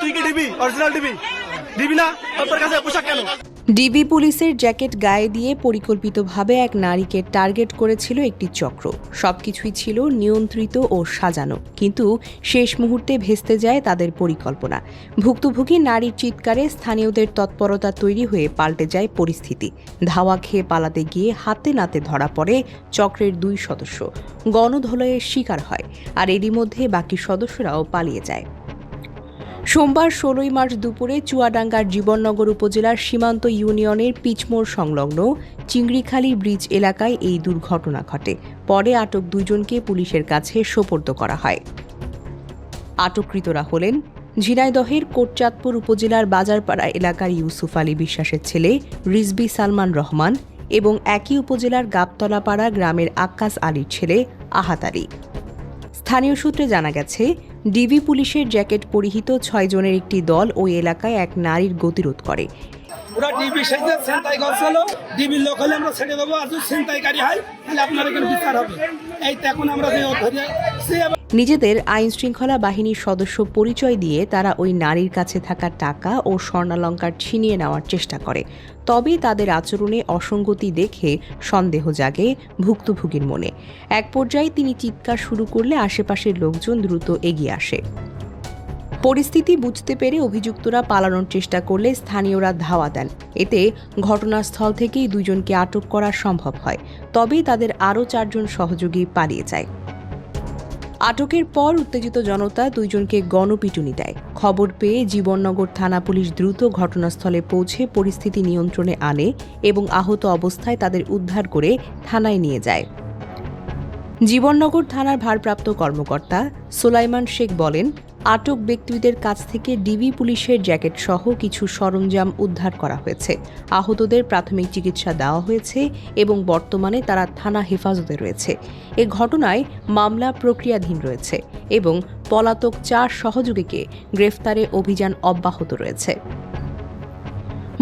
তুই কি DB original DB DB না তোর কাছে পোশাক কেন? ডিবি পুলিশের জ্যাকেট গায়ে দিয়ে পরিকল্পিতভাবে এক নারীকে টার্গেট করেছিল একটি চক্র। সবকিছুই ছিল নিয়ন্ত্রিত ও সাজানো, কিন্তু শেষ মুহূর্তে ভেস্তে যায় তাদের পরিকল্পনা। ভুক্তভোগী নারীর চিৎকারে স্থানীয়দের তৎপরতা তৈরি হয়ে পাল্টে যায় পরিস্থিতি। ধাওয়া খেয়ে পালাতে গিয়ে হাতে নাতে ধরা পড়ে চক্রের 2 সদস্য। গণধোলাইয়ের শিকার হয়, আর এরই মধ্যে বাকি সদস্যরাও পালিয়ে যায়। সোমবার 16 মার্চ দুপুরে চুয়াডাঙ্গার জীবননগর উপজেলার সীমান্ত ইউনিয়নের পিচমোড় সংলগ্ন চিংড়িখালী ব্রিজ এলাকায় এই দুর্ঘটনা ঘটে। পরে আটক 2 জনকে পুলিশের কাছে সোপর্দ করা হয়। আটককৃতরা হলেন ঝিনাইদহের কোটচাঁদপুর উপজেলার বাজারপাড়া এলাকার ইউসুফ আলী বিশ্বাসের ছেলে রিজবি সালমান রহমান এবং একই উপজেলার গাবতলাপাড়া গ্রামের আক্কাস আলীর ছেলে আহাত আলী। স্থানীয় সূত্রে জানা গেছে, ডিবি পুলিশের জ্যাকেট পরিহিত 6 জনের একটি দল ওই এলাকায় এক নারীর গতিরোধ করে। ওরা ডিবি সেজে ছিনতাই করছিল, ডিবির লোক হলে আমরা ছেড়ে দেবো, আর যদি ছিনতাইকারী হয় তাহলে আপনার এখানে বিচার হবে। এই তো এখন আমরা নিজেদের আইন শৃঙ্খলা বাহিনীর সদস্য পরিচয় দিয়ে তারা ওই নারীর কাছে থাকা টাকা ও স্বর্ণালংকার ছিনিয়ে নেওয়ার চেষ্টা করে। তবে তাদের আচরণে অসঙ্গতি দেখে সন্দেহ জাগে ভুক্তভোগীর মনে। এক পর্যায়ে তিনি চিৎকার শুরু করলে আশেপাশের লোকজন দ্রুত এগিয়ে আসে। পরিস্থিতি বুঝতে পেরে অভিযুক্তরা পালানোর চেষ্টা করলে স্থানীয়রা ধাওয়া দেন। এতে ঘটনাস্থল থেকেই 2 জনকে আটক করা সম্ভব হয়, তবে তাদের আরও 4 জন সহযোগী পালিয়ে যায়। আটকের পর উত্তেজিত জনতা 2 জনকে গণপিটুনি দেয়। খবর পেয়ে জীবননগর থানা পুলিশ দ্রুত ঘটনাস্থলে পৌঁছে পরিস্থিতি নিয়ন্ত্রণে আনে এবং আহত অবস্থায় তাদের উদ্ধার করে থানায় নিয়ে যায়। জীবননগর থানার ভারপ্রাপ্ত কর্মকর্তা সুলাইমান শেখ বলেন, আটক ব্যক্তিদের কাছ থেকে ডিবি পুলিশের জ্যাকেট সহ কিছু সরঞ্জাম উদ্ধার করা হয়েছে। আহতদের প্রাথমিক চিকিৎসা দেওয়া হয়েছে এবং বর্তমানে তারা থানা হেফাজতে রয়েছে। এ ঘটনায় মামলা প্রক্রিয়াধীন রয়েছে এবং পলাতক 4 সহযোগীকে গ্রেফতারে অভিযান অব্যাহত রয়েছে।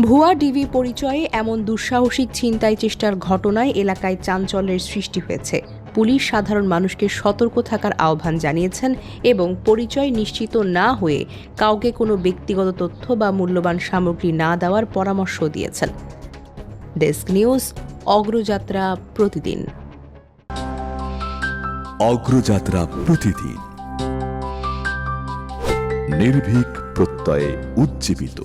ভুয়া ডিবি পরিচয়ে এমন দুঃসাহসিক ছিনতাই চেষ্টার ঘটনায় এলাকায় চাঞ্চল্যের সৃষ্টি হয়েছে। পুলিশ সাধারণ মানুষকে সতর্ক থাকার আহ্বান জানিয়েছেন এবং পরিচয় নিশ্চিত না হয়ে কাউকে কোনো ব্যক্তিগত তথ্য বা মূল্যবান সামগ্রী না দেওয়ার পরামর্শ দিয়েছেন। ডেস্ক নিউজ, অগ্রযাত্রা প্রতিদিন। অগ্রযাত্রা প্রতিদিন, নির্ভীক প্রত্যয়ে উজ্জীবিত।